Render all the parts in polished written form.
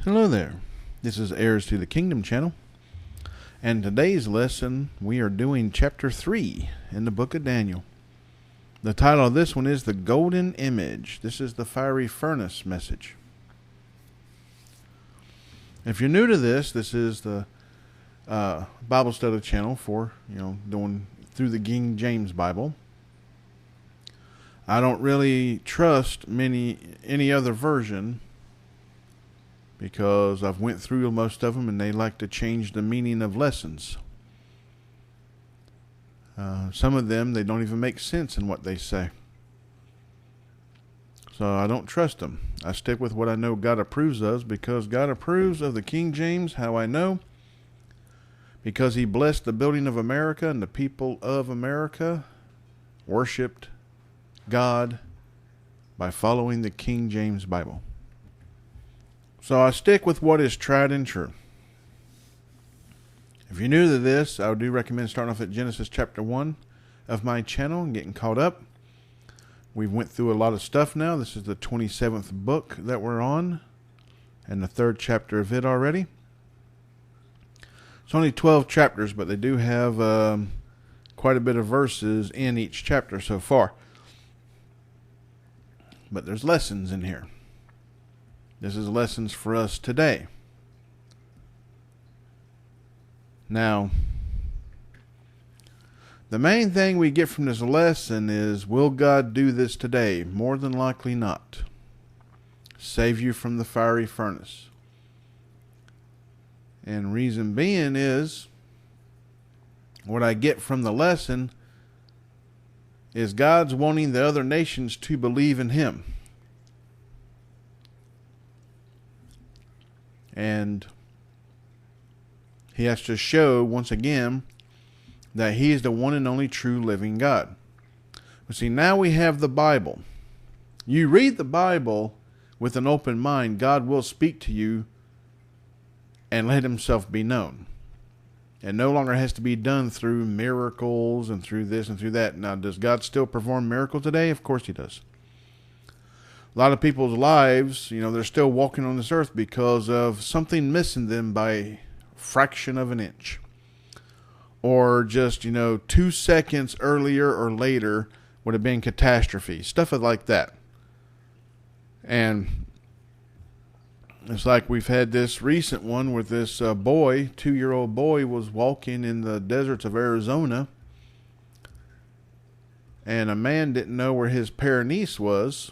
Hello there. This is Heirs to the Kingdom channel. And today's lesson, we are doing chapter 3 in the book of Daniel. The title of this one is The Golden Image. This is the fiery furnace message. If you're new to this is the Bible study channel for, doing through the King James Bible. I don't really trust any other version because I've went through most of them and they like to change the meaning of lessons. Some of them, they don't even make sense in what they say. So I don't trust them. I stick with what I know God approves of, because God approves of the King James. How I know? Because he blessed the building of America, and the people of America worshipped God by following the King James Bible. So I stick with what is tried and true. If you're new to this, I do recommend starting off at Genesis chapter 1 of my channel and getting caught up. We've went through a lot of stuff now. This is the 27th book that we're on, and the 3rd chapter of it already. It's only 12 chapters, but they do have quite a bit of verses in each chapter so far. But there's lessons in here. This is lessons for us today. Now, the main thing we get from this lesson is, will God do this today? More than likely not. Save you from the fiery furnace. And reason being is, what I get from the lesson is God's wanting the other nations to believe in him. And he has to show, once again, that he is the one and only true living God. But see, now we have the Bible. You read the Bible with an open mind, God will speak to you and let himself be known. It no longer has to be done through miracles and through this and through that. Now, does God still perform miracles today? Of course he does. A lot of people's lives, they're still walking on this earth because of something missing them by a fraction of an inch. Or just, 2 seconds earlier or later would have been catastrophe. Stuff like that. And it's like we've had this recent one with this boy, 2-year-old boy, was walking in the deserts of Arizona. And a man didn't know where his Pyrenees was.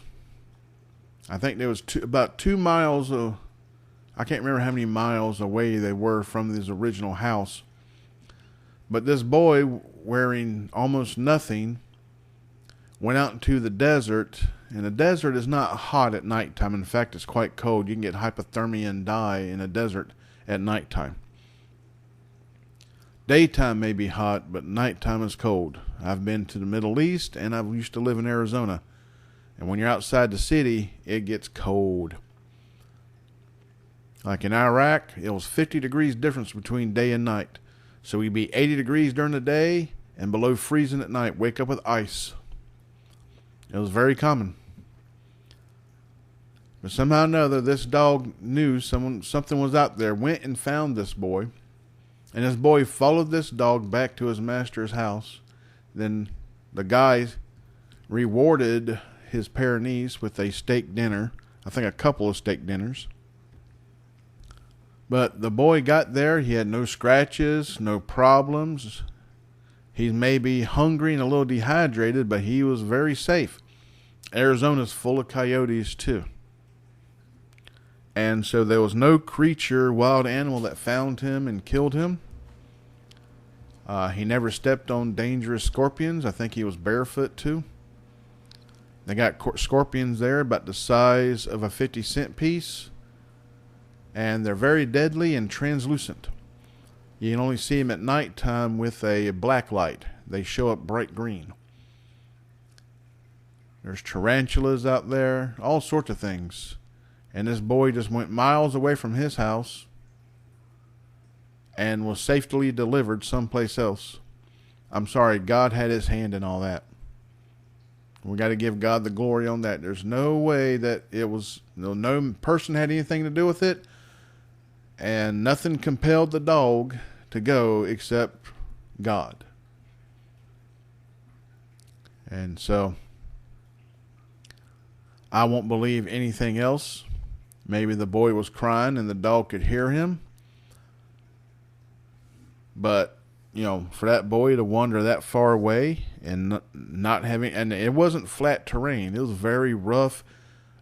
I think there was about 2 miles, I can't remember how many miles away they were from his original house. But this boy, wearing almost nothing, went out into the desert. And the desert is not hot at nighttime. In fact, it's quite cold. You can get hypothermia and die in a desert at nighttime. Daytime may be hot, but nighttime is cold. I've been to the Middle East, and I used to live in Arizona. And when you're outside the city, it gets cold. Like in Iraq, it was 50 degrees difference between day and night. So we'd be 80 degrees during the day and below freezing at night. Wake up with ice. It was very common. But somehow or another, this dog knew something was out there, went and found this boy. And this boy followed this dog back to his master's house. Then the guy rewarded his Pyrenees with a steak dinner. I think a couple of steak dinners. But the boy got there. He had no scratches, no problems. He may be hungry and a little dehydrated, but he was very safe. Arizona's full of coyotes too. And so there was no creature, wild animal that found him and killed him. He never stepped on dangerous scorpions. I think he was barefoot too. They got scorpions there about the size of a 50-cent piece. And they're very deadly and translucent. You can only see them at nighttime with a black light. They show up bright green. There's tarantulas out there, all sorts of things. And this boy just went miles away from his house and was safely delivered someplace else. I'm sorry, God had his hand in all that. We got to give God the glory on that. There's no way that it was, no person had anything to do with it. And nothing compelled the dog to go except God. And so I won't believe anything else. Maybe the boy was crying and the dog could hear him. But, for that boy to wander that far away and not having, and it wasn't flat terrain. It was very rough,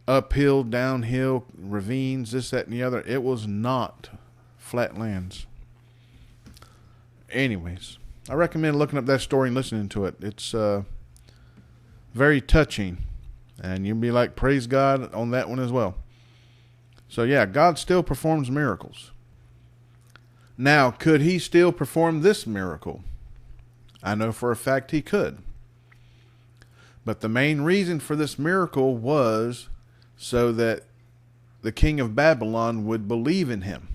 uphill, downhill, ravines, this, that, and the other. It was not flat lands. Anyways, I recommend looking up that story and listening to it. It's very touching. And you'll be like, praise God on that one as well. So yeah, God still performs miracles. Now, could he still perform this miracle? I know for a fact he could. But the main reason for this miracle was so that the king of Babylon would believe in him.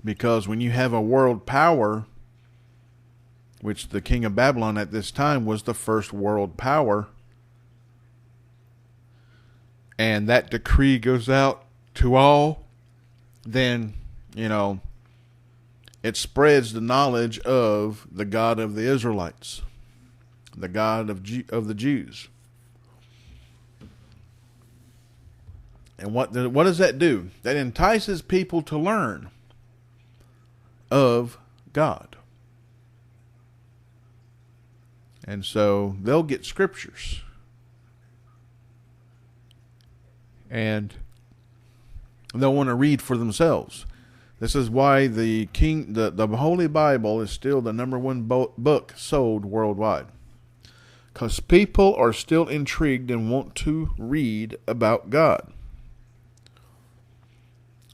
Because when you have a world power, which the king of Babylon at this time was the first world power, and that decree goes out to all, then, it spreads the knowledge of the God of the Israelites, the God of the Jews. And what does that do? That entices people to learn of God. And so they'll get scriptures. And they'll want to read for themselves. This is why the Holy Bible is still the number one book sold worldwide. Because people are still intrigued and want to read about God.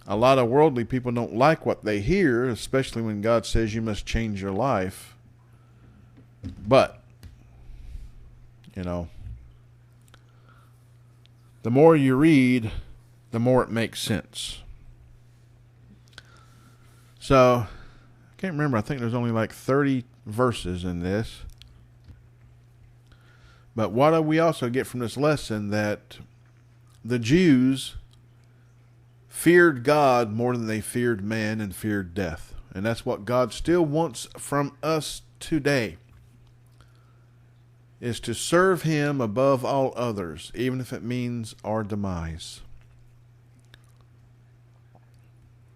A lot of worldly people don't like what they hear, especially when God says you must change your life. But, the more you read, the more it makes sense. So, I can't remember. I think there's only like 30 verses in this. But what do we also get from this lesson? That the Jews feared God more than they feared man and feared death. And that's what God still wants from us today. Is to serve him above all others, even if it means our demise.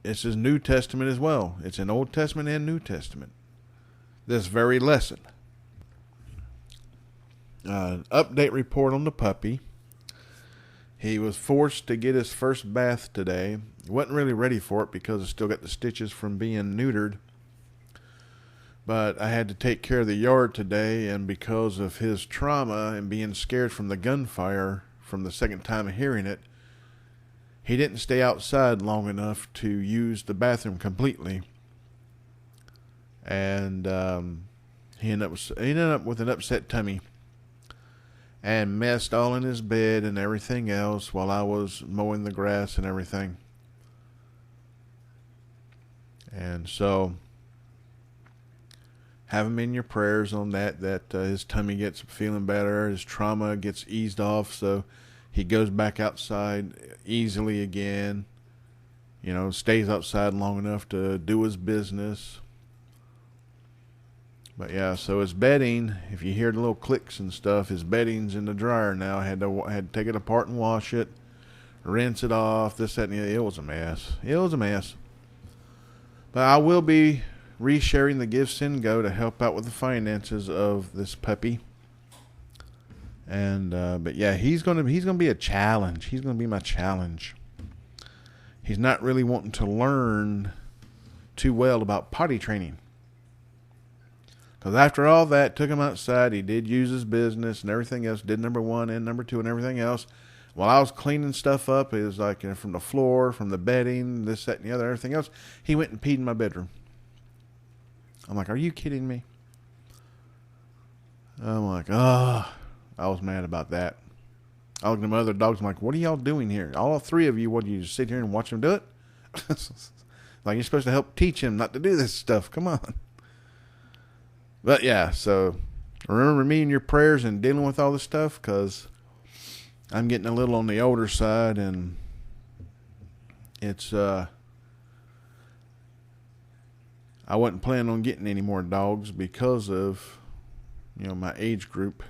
It's his New Testament as well. It's in Old Testament and New Testament. This very lesson. Update report on the puppy. He was forced to get his first bath today. He wasn't really ready for it because he still got the stitches from being neutered. But I had to take care of the yard today, and because of his trauma and being scared from the gunfire from the second time of hearing it, he didn't stay outside long enough to use the bathroom completely. And he ended up with an upset tummy and messed all in his bed and everything else while I was mowing the grass and everything. And so have him in your prayers on that his tummy gets feeling better, his trauma gets eased off, so he goes back outside easily again, stays outside long enough to do his business. But yeah, so his bedding, if you hear the little clicks and stuff, his bedding's in the dryer now. I had to take it apart and wash it, rinse it off, this, that, and the other. It was a mess. But I will be resharing the Give Send Go to help out with the finances of this puppy. And but yeah, he's gonna be a challenge. He's gonna be my challenge. He's not really wanting to learn too well about potty training. Because after all that, took him outside. He did use his business and everything else. Did number 1 and number 2 and everything else. While I was cleaning stuff up, it was like from the floor, from the bedding, this, that, and the other, everything else. He went and peed in my bedroom. I'm like, are you kidding me? I'm like, I was mad about that. I looked at my other dogs. I'm like, what are y'all doing here? All 3 of you, what do you just sit here and watch him do it? Like, you're supposed to help teach him not to do this stuff. Come on. But yeah, so remember me in your prayers and dealing with all this stuff, because I'm getting a little on the older side, and it's I wasn't planning on getting any more dogs because of, my age group.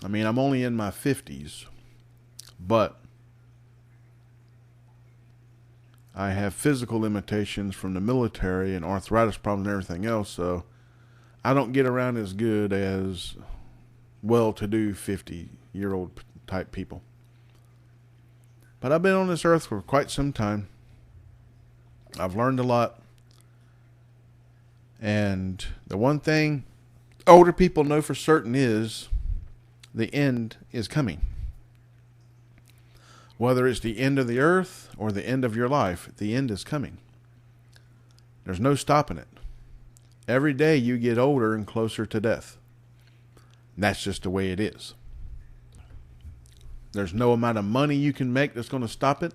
I mean, I'm only in my 50s, but I have physical limitations from the military and arthritis problems and everything else, so I don't get around as good as well-to-do 50-year-old type people. But I've been on this earth for quite some time. I've learned a lot. And the one thing older people know for certain is the end is coming. Whether it's the end of the earth or the end of your life, the end is coming. There's no stopping it. Every day you get older and closer to death. And that's just the way it is. There's no amount of money you can make that's going to stop it.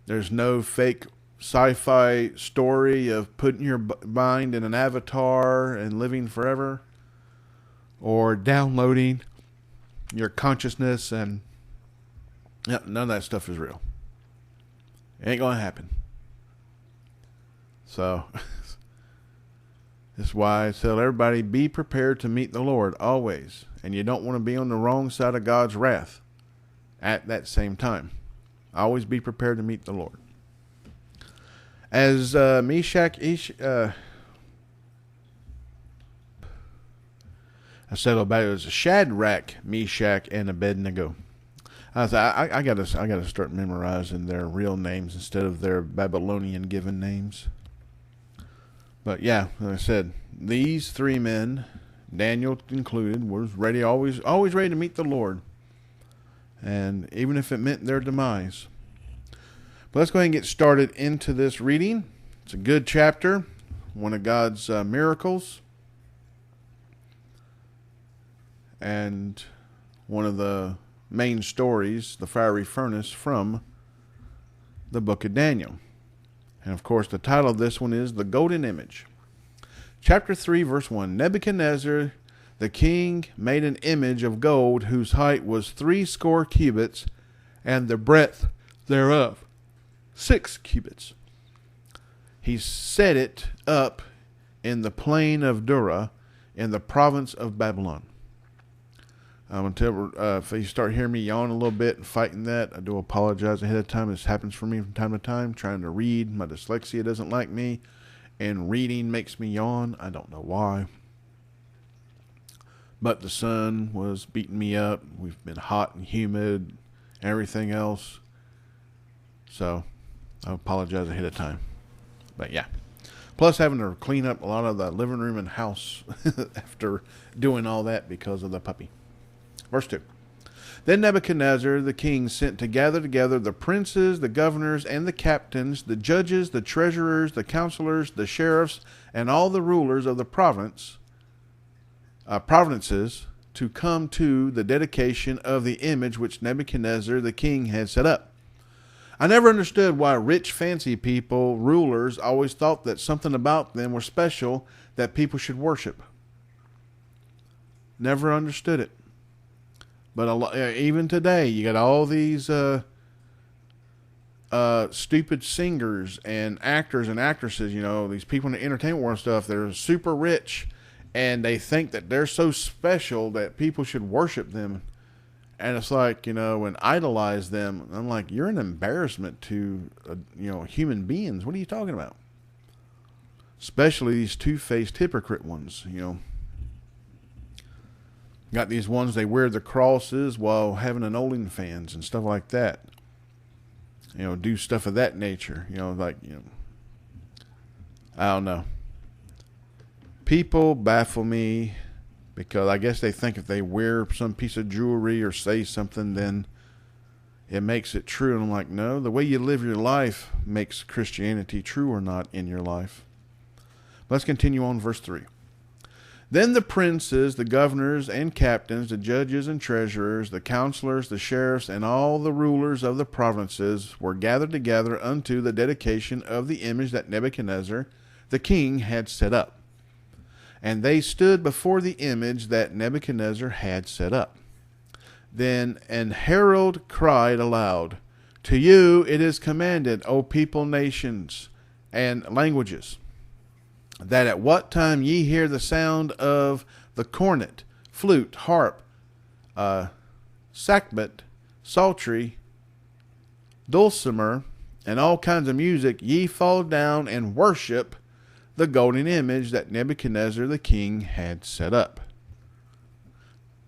There's no fake sci-fi story of putting your mind in an avatar and living forever, or downloading your consciousness, and none of that stuff is real. It ain't going to happen. So that's why I tell everybody, be prepared to meet the Lord always. And you don't want to be on the wrong side of God's wrath at that same time. Always be prepared to meet the Lord. As I said about it, was Shadrach, Meshach, and Abednego. I gotta start memorizing their real names instead of their Babylonian given names. But yeah, like I said, these three men, Daniel included, was ready, always ready to meet the Lord, and even if it meant their demise. But let's go ahead and get started into this reading. It's a good chapter, one of God's miracles, and one of the main stories, the fiery furnace, from the book of Daniel. And of course, the title of this one is The Golden Image. Chapter 3, verse 1. Nebuchadnezzar the king made an image of gold whose height was 60 cubits, and the breadth thereof 6 cubits. He set it up in the plain of Dura, in the province of Babylon. If you start hearing me yawn a little bit and fighting that, I do apologize ahead of time. This happens for me from time to time. Trying to read, my dyslexia doesn't like me, and reading makes me yawn. I don't know why. But the sun was beating me up. We've been hot and humid, and everything else. So I apologize ahead of time. But yeah. Plus having to clean up a lot of the living room and house after doing all that because of the puppy. Verse 2. Then Nebuchadnezzar the king sent to gather together the princes, the governors, and the captains, the judges, the treasurers, the counselors, the sheriffs, and all the rulers of the provinces to come to the dedication of the image which Nebuchadnezzar the king had set up. I never understood why rich, fancy people, rulers, always thought that something about them was special that people should worship. Never understood it. But even today, you got all these stupid singers and actors and actresses, these people in the entertainment world and stuff, they're super rich, and they think that they're so special that people should worship them. And it's like, and idolize them. I'm like, you're an embarrassment to, human beings. What are you talking about? Especially these two-faced hypocrite ones, Got these ones, they wear the crosses while having an OnlyFans and stuff like that. Do stuff of that nature. I don't know. People baffle me because I guess they think if they wear some piece of jewelry or say something, then it makes it true. And I'm like, no, the way you live your life makes Christianity true or not in your life. Let's continue on verse 3. Then the princes, the governors and captains, the judges and treasurers, the counselors, the sheriffs, and all the rulers of the provinces were gathered together unto the dedication of the image that Nebuchadnezzar the king had set up. And they stood before the image that Nebuchadnezzar had set up. Then an herald cried aloud, To you it is commanded, O people, nations, and languages, that at what time ye hear the sound of the cornet, flute, harp, sackbut, psaltery, dulcimer, and all kinds of music, ye fall down and worship the golden image that Nebuchadnezzar the king had set up.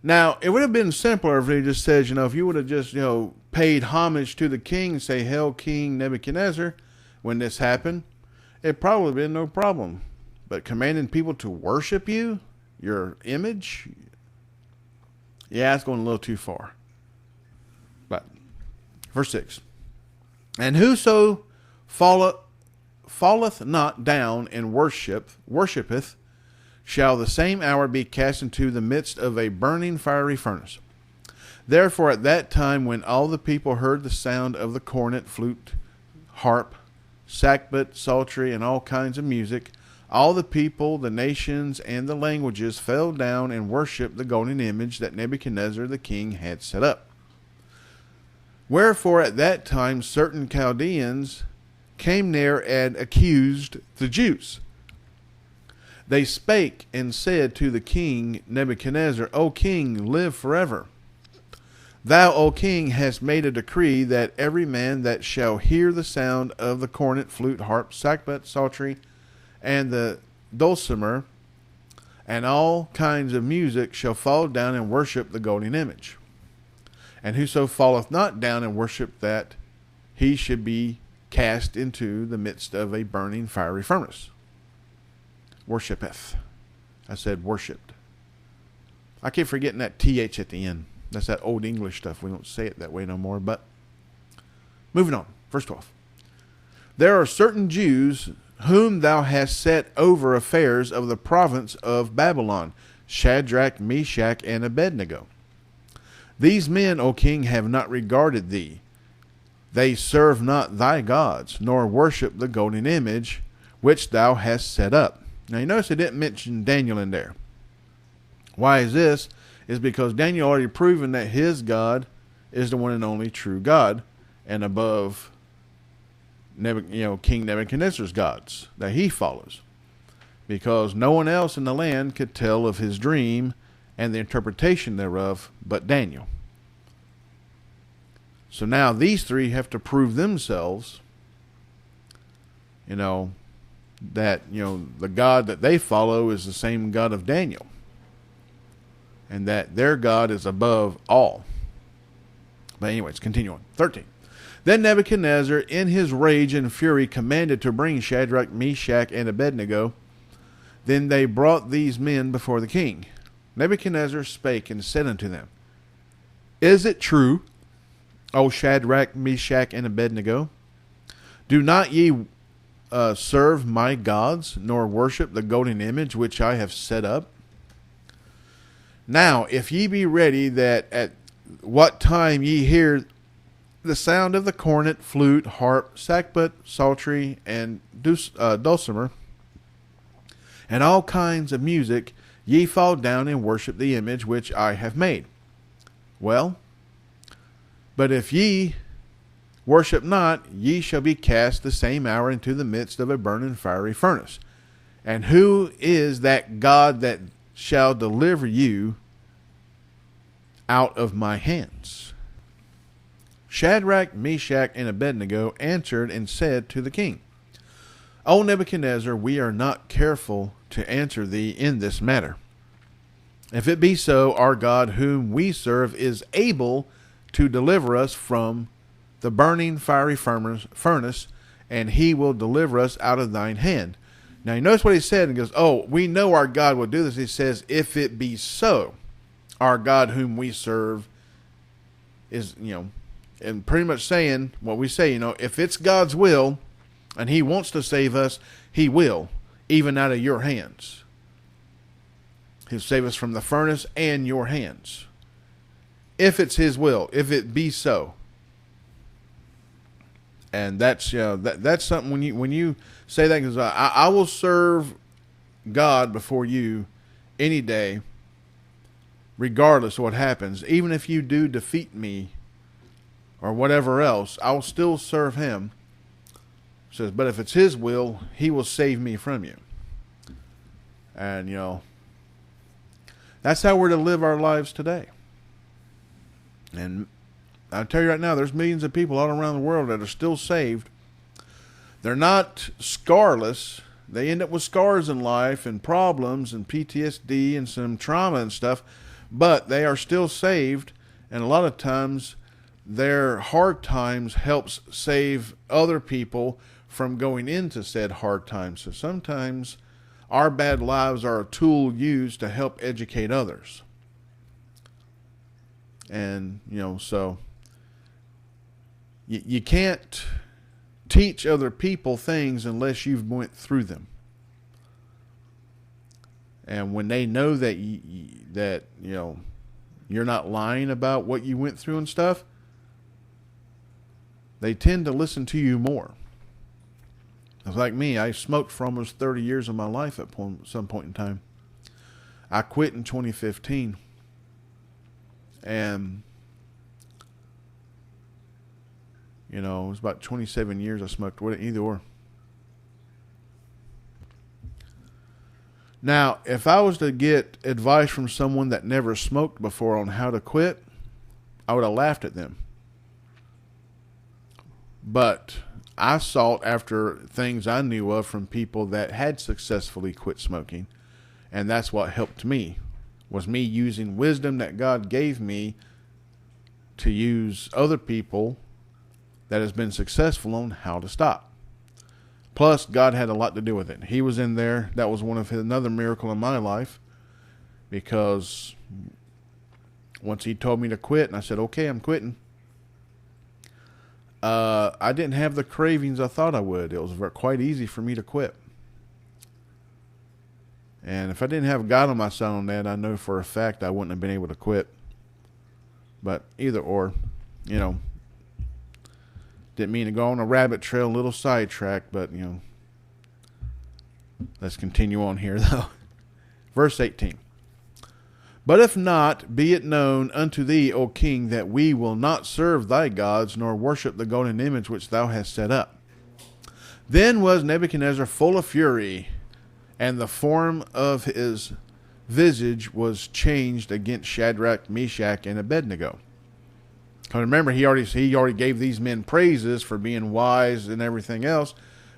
Now, it would have been simpler if he just says, if you would have just, paid homage to the king and say, Hail King Nebuchadnezzar, when this happened, it probably would have been no problem. But commanding people to worship you, your image, yeah, it's going a little too far. But, verse 6. And whoso falleth not down and worshipeth, shall the same hour be cast into the midst of a burning fiery furnace. Therefore at that time when all the people heard the sound of the cornet, flute, harp, sackbut, psaltery, and all kinds of music, all the people, the nations, and the languages fell down and worshipped the golden image that Nebuchadnezzar the king had set up. Wherefore at that time certain Chaldeans came near and accused the Jews. They spake and said to the king Nebuchadnezzar, O king, live forever. Thou, O king, hast made a decree that every man that shall hear the sound of the cornet, flute, harp, sackbut, psaltery, and the dulcimer, and all kinds of music, shall fall down and worship the golden image. And whoso falleth not down and worship that, he should be cast into the midst of a burning fiery furnace. Worshipeth. I said worshipped. I keep forgetting that TH at the end. That's that old English stuff. We don't say it that way no more. But moving on. Verse 12. There are certain Jews whom thou hast set over affairs of the province of Babylon, Shadrach, Meshach, and Abednego. These men, O king, have not regarded thee. They serve not thy gods, nor worship the golden image which thou hast set up. Now you notice I didn't mention Daniel in there. Why is this? Is because Daniel already proven that his God is the one and only true God, and above King Nebuchadnezzar's gods that he follows. Because no one else in the land could tell of his dream and the interpretation thereof but Daniel. So now these three have to prove themselves, that, the God that they follow is the same God of Daniel. And that their God is above all. But anyways, continue on. 13. Then Nebuchadnezzar, in his rage and fury, commanded to bring Shadrach, Meshach, and Abednego. Then they brought these men before the king. Nebuchadnezzar spake and said unto them, Is it true, O Shadrach, Meshach, and Abednego? Do not ye serve my gods, nor worship the golden image which I have set up? Now, if ye be ready, that at what time ye hear the sound of the cornet, flute, harp, sackbut, psaltery, and dulcimer, and all kinds of music, ye fall down and worship the image which I have made. Well, but if ye worship not, ye shall be cast the same hour into the midst of a burning fiery furnace. And who is that God that shall deliver you out of my hands? Shadrach, Meshach, and Abednego answered and said to the king, O Nebuchadnezzar, we are not careful to answer thee in this matter. If it be so, our God whom we serve is able to deliver us from the burning fiery furnace, and he will deliver us out of thine hand. Now you notice what he said, and goes, oh, we know our God will do this. He says, if it be so, our God whom we serve is, and pretty much saying what we say, if it's God's will and he wants to save us, he will, even out of your hands. He'll save us from the furnace and your hands. If it's his will, if it be so. And that's, that's something when you say that, because I will serve God before you any day, regardless of what happens. Even if you do defeat me, or whatever else, I'll still serve him. It says, but if it's his will, he will save me from you. And, that's how we're to live our lives today. And I'll tell you right now, there's millions of people all around the world that are still saved. They're not scarless. They end up with scars in life and problems and PTSD and some trauma and stuff, but they are still saved. And a lot of times their hard times helps save other people from going into said hard times. So sometimes our bad lives are a tool used to help educate others. And, so you can't teach other people things unless you've went through them. And when they know that you're not lying about what you went through and stuff, they tend to listen to you more. It's like me. I smoked for almost 30 years of my life at some point in time. I quit in 2015. And, it was about 27 years I smoked. Either or. Now, if I was to get advice from someone that never smoked before on how to quit, I would have laughed at them. But I sought after things I knew of from people that had successfully quit smoking. And that's what helped me, was me using wisdom that God gave me to use other people that has been successful on how to stop. Plus, God had a lot to do with it. He was in there. That was another miracle in my life, because once he told me to quit, and I said, okay, I'm quitting, I didn't have the cravings I thought I would. It was quite easy for me to quit. And if I didn't have God on my side on that, I know for a fact I wouldn't have been able to quit. But either or, didn't mean to go on a rabbit trail, a little sidetrack, but, let's continue on here, though. Verse 18. But if not, be it known unto thee, O king, that we will not serve thy gods, nor worship the golden image which thou hast set up. Then was Nebuchadnezzar full of fury, and the form of his visage was changed against Shadrach, Meshach, and Abednego. Because remember, he already gave these men praises for being wise and everything else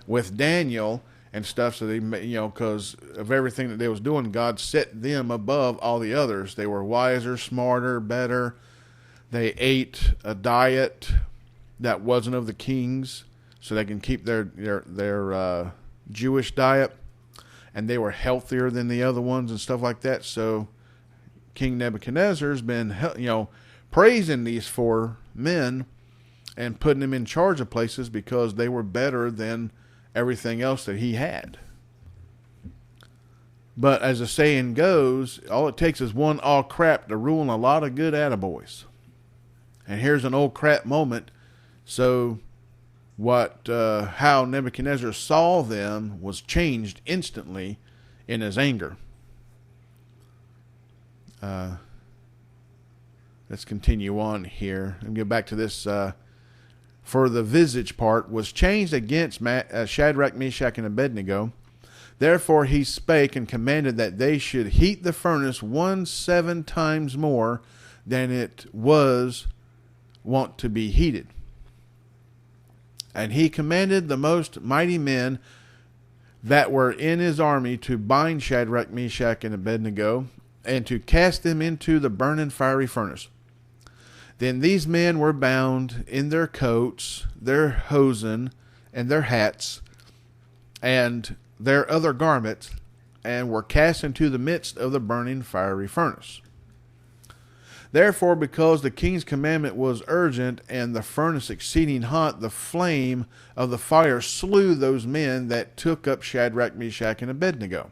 with Daniel and stuff. So they, because of everything that they was doing, God set them above all the others. They were wiser, smarter, better. They ate a diet that wasn't of the kings, so they can keep their Jewish diet, and they were healthier than the other ones and stuff like that. So King Nebuchadnezzar's been, praising these four men and putting them in charge of places because they were better than everything else that he had. But as the saying goes, all it takes is one all crap to ruin a lot of good attaboys. And here's an old crap moment. So how Nebuchadnezzar saw them was changed instantly in his anger. Let's continue on here and get back to this. For the visage part was changed against Shadrach, Meshach, and Abednego. Therefore he spake and commanded that they should heat the furnace 17 times more than it was wont to be heated. And he commanded the most mighty men that were in his army to bind Shadrach, Meshach, and Abednego, and to cast them into the burning fiery furnace. Then these men were bound in their coats, their hosen, and their hats, and their other garments, and were cast into the midst of the burning fiery furnace. Therefore, because the king's commandment was urgent, and the furnace exceeding hot, the flame of the fire slew those men that took up Shadrach, Meshach, and Abednego.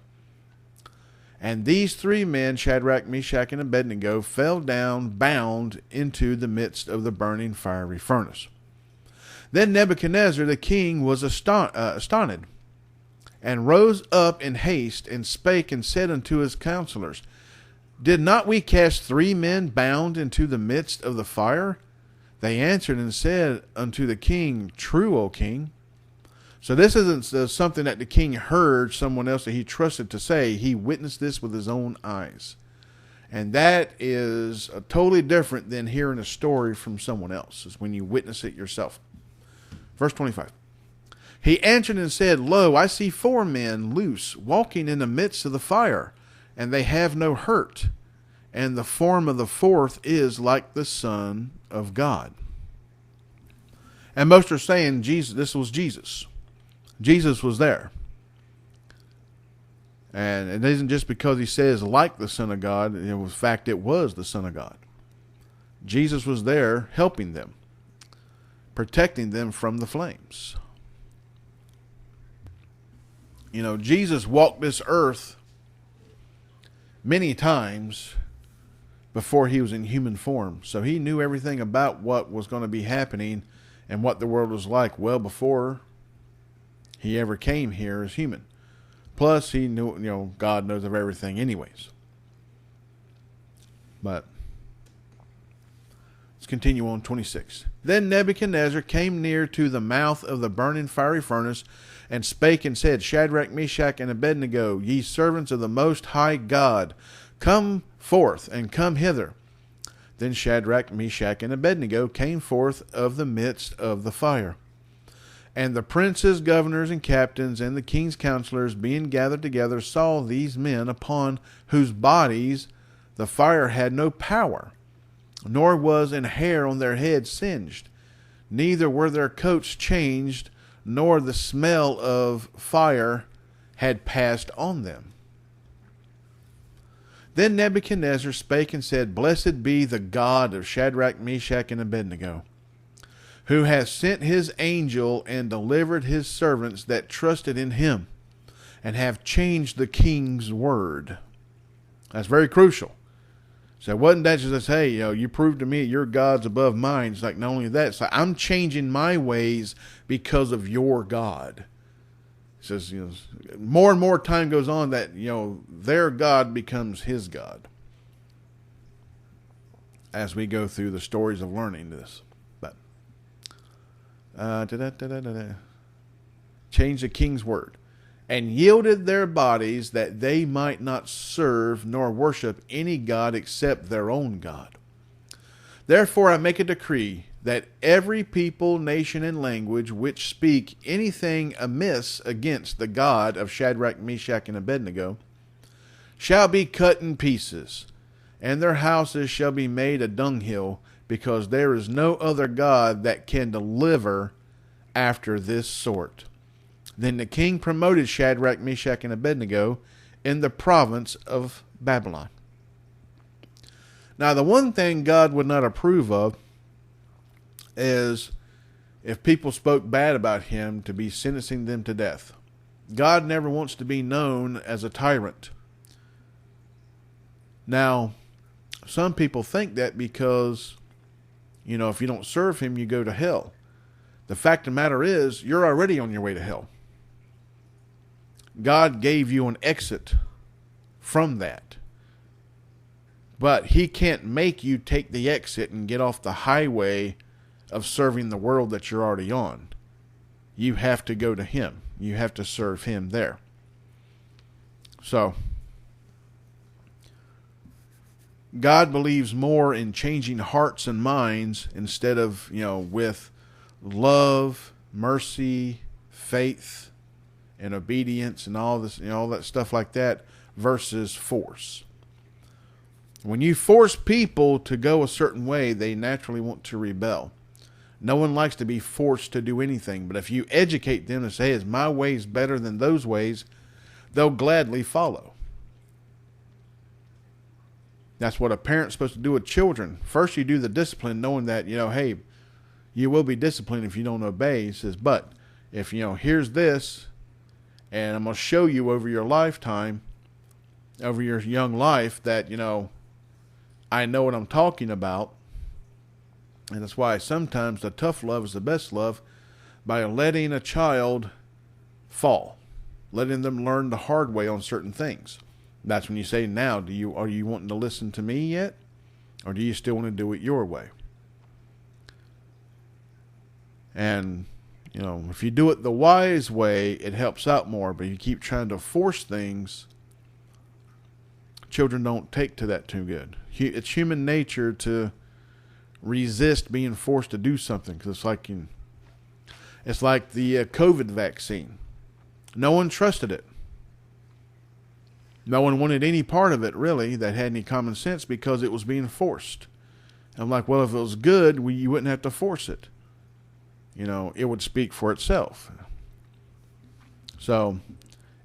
And these three men, Shadrach, Meshach, and Abednego, fell down bound into the midst of the burning fiery furnace. Then Nebuchadnezzar the king was astonished, and rose up in haste, and spake and said unto his counselors, Did not we cast three men bound into the midst of the fire? They answered and said unto the king, True, O king. So this isn't something that the king heard someone else that he trusted to say. He witnessed this with his own eyes. And that is totally different than hearing a story from someone else. It's when you witness it yourself. Verse 25. He answered and said, Lo, I see 4 men loose, walking in the midst of the fire, and they have no hurt. And the form of the 4th is like the Son of God. And most are saying Jesus. This was Jesus. Jesus was there. And it isn't just because he says like the Son of God. In fact, it was the Son of God. Jesus was there helping them, protecting them from the flames. You know, Jesus walked this earth many times before he was in human form. So he knew everything about what was going to be happening and what the world was like well before he ever came here as human. Plus, he knew, God knows of everything anyways. But let's continue on 26. Then Nebuchadnezzar came near to the mouth of the burning fiery furnace, and spake and said, Shadrach, Meshach, and Abednego, ye servants of the Most High God, come forth and come hither. Then Shadrach, Meshach, and Abednego came forth of the midst of the fire. And the princes, governors, and captains, and the king's counselors, being gathered together, saw these men upon whose bodies the fire had no power, nor was an hair on their heads singed, neither were their coats changed, nor the smell of fire had passed on them. Then Nebuchadnezzar spake and said, Blessed be the God of Shadrach, Meshach, and Abednego, who hath sent his angel and delivered his servants that trusted in him, and have changed the king's word. That's very crucial. So it wasn't that just, hey, you proved to me your God's above mine. It's like, not only that, it's like, I'm changing my ways because of your God. It says, more and more time goes on that, their God becomes his God. As we go through the stories of learning this. But, change the king's word. And yielded their bodies that they might not serve nor worship any god except their own God. Therefore I make a decree that every people, nation, and language which speak anything amiss against the God of Shadrach, Meshach, and Abednego shall be cut in pieces, and their houses shall be made a dunghill, because there is no other God that can deliver after this sort. Then the king promoted Shadrach, Meshach, and Abednego in the province of Babylon. Now, the one thing God would not approve of is if people spoke bad about him, to be sentencing them to death. God never wants to be known as a tyrant. Now, some people think that because, if you don't serve him, you go to hell. The fact of the matter is, you're already on your way to hell. God gave you an exit from that. But he can't make you take the exit and get off the highway of serving the world that you're already on. You have to go to him. You have to serve him there. So, God believes more in changing hearts and minds instead of, with love, mercy, faith, and obedience and all this, all that stuff like that, versus force. When you force people to go a certain way, they naturally want to rebel. No one likes to be forced to do anything, but if you educate them and say, "Is my ways better than those ways?" they'll gladly follow. That's what a parent's supposed to do with children. First, you do the discipline, knowing that, hey, you will be disciplined if you don't obey. He says, but if, here's this, and I'm going to show you over your lifetime, over your young life, that, I know what I'm talking about. And that's why sometimes the tough love is the best love, by letting a child fall, letting them learn the hard way on certain things. That's when you say, now, are you wanting to listen to me yet? Or do you still want to do it your way? And, if you do it the wise way, it helps out more. But you keep trying to force things, children don't take to that too good. It's human nature to resist being forced to do something. Because it's like the COVID vaccine. No one trusted it. No one wanted any part of it, really, that had any common sense because it was being forced. I'm like, well, if it was good, you wouldn't have to force it. It would speak for itself. So,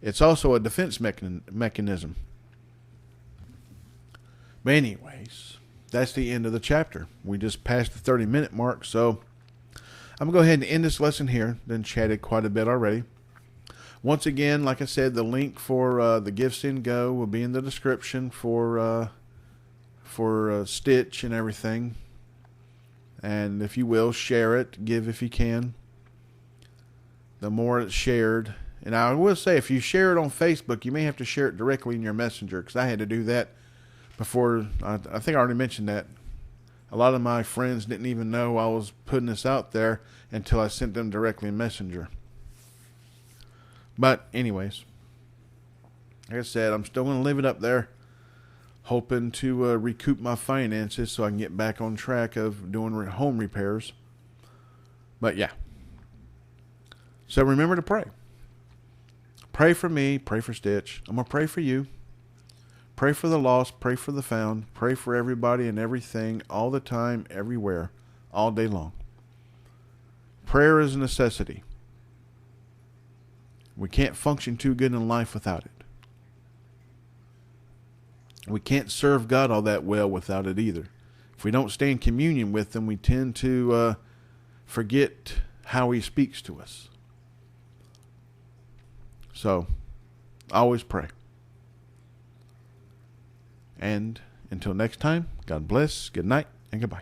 it's also a defense mechanism. But anyways, that's the end of the chapter. We just passed the 30-minute mark, so I'm going to go ahead and end this lesson here. Then chatted quite a bit already. Once again, like I said, the link for the Give, Send, Go will be in the description for Stitch and everything. And if you will, share it. Give if you can. The more it's shared. And I will say, if you share it on Facebook, you may have to share it directly in your messenger. Because I had to do that before. I think I already mentioned that. A lot of my friends didn't even know I was putting this out there until I sent them directly in Messenger. But anyways, like I said, I'm still going to live it up there, hoping to recoup my finances so I can get back on track of doing home repairs. But yeah. So remember to pray. Pray for me. Pray for Stitch. I'm going to pray for you. Pray for the lost. Pray for the found. Pray for everybody and everything all the time, everywhere, all day long. Prayer is a necessity. We can't function too good in life without it. We can't serve God all that well without it either. If we don't stay in communion with Him, we tend to forget how He speaks to us. So, always pray. And until next time, God bless, good night, and goodbye.